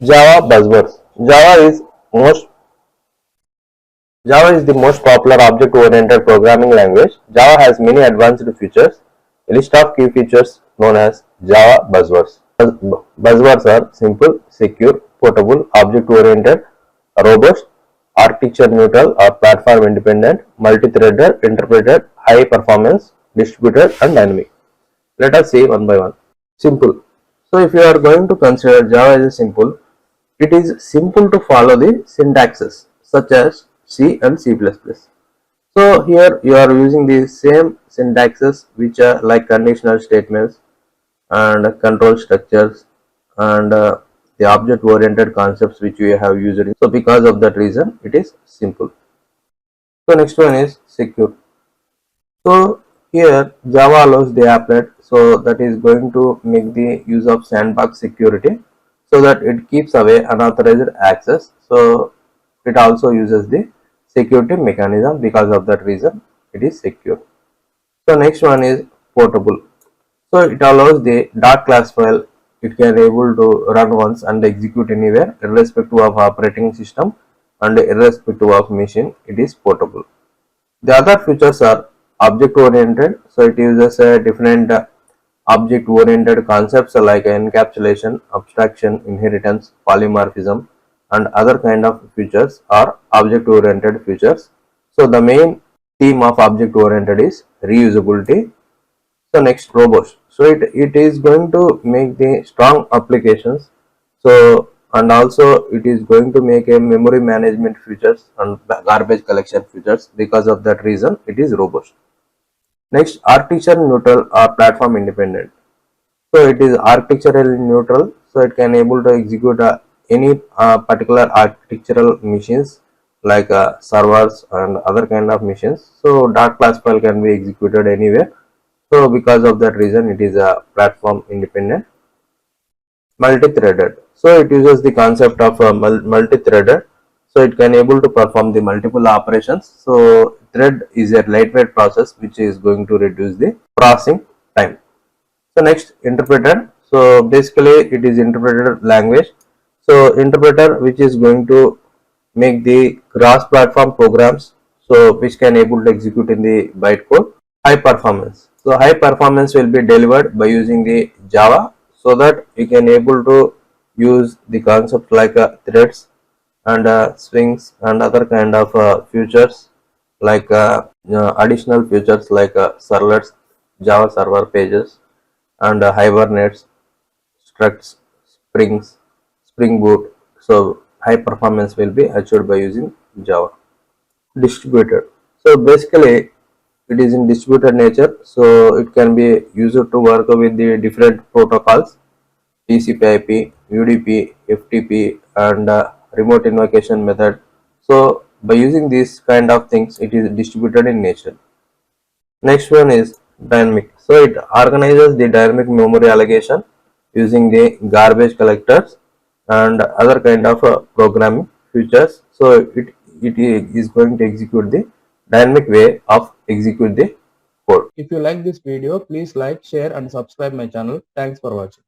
Java Buzzwords. Most Java is the most popular object-oriented programming language. Java has many advanced features. A list of key features known as Java Buzzwords. Buzzwords are simple, secure, portable, object-oriented, robust, architecture-neutral or platform-independent, multi-threaded, interpreted, high-performance, distributed, and dynamic. Let us see one by one. Simple. So if you are going to consider Java as simple, it is simple to follow the syntaxes such as C and C++. So here you are using the same syntaxes which are like conditional statements and control structures and the object oriented concepts which we have used. So because of that reason it is simple. So next one is secure. So here Java allows the applet, so that is going to make the use of sandbox security so that it keeps away unauthorized access. So it also uses the security mechanism. Because of that reason it is secure. So next one is portable. So it allows the .class file, it can able to run once and execute anywhere irrespective of operating system and irrespective of machine. It is portable. The other features are object oriented. So it uses a different object oriented concepts like encapsulation, abstraction, inheritance, polymorphism, and other kind of features are object oriented features. So the main theme of object oriented is reusability. So next, robust. So it is going to make the strong applications. So and also it is going to make a memory management features and garbage collection features. Because of that reason it is robust. Next, architecture neutral or platform independent. So it is architecturally neutral, so it can able to execute any particular architectural machines like servers and other kind of machines. So .class file can be executed anywhere. So because of that reason it is a platform independent. Multi-threaded. So it uses the concept of multi-threaded. So it can able to perform the multiple operations. So thread is a lightweight process which is going to reduce the processing time. So next, interpreter. So basically it is interpreted language. So interpreter which is going to make the cross platform programs, so which can able to execute in the bytecode. High performance. So high performance will be delivered by using the Java, so that you can able to use the concept like threads and strings and other kind of features like additional features like servlets, Java server pages, and hibernates, structs, springs, spring boot. So high performance will be achieved by using Java. Distributed. So basically it is in distributed nature, so it can be used to work with the different protocols, TCP/IP, UDP, FTP, and remote invocation method. So by using these kind of things it is distributed in nature. Next one is dynamic. So it organizes the dynamic memory allocation using the garbage collectors and other kind of programming features. So it is going to execute the dynamic way of execute the code. If you like this video, please like, share and subscribe my channel. Thanks for watching.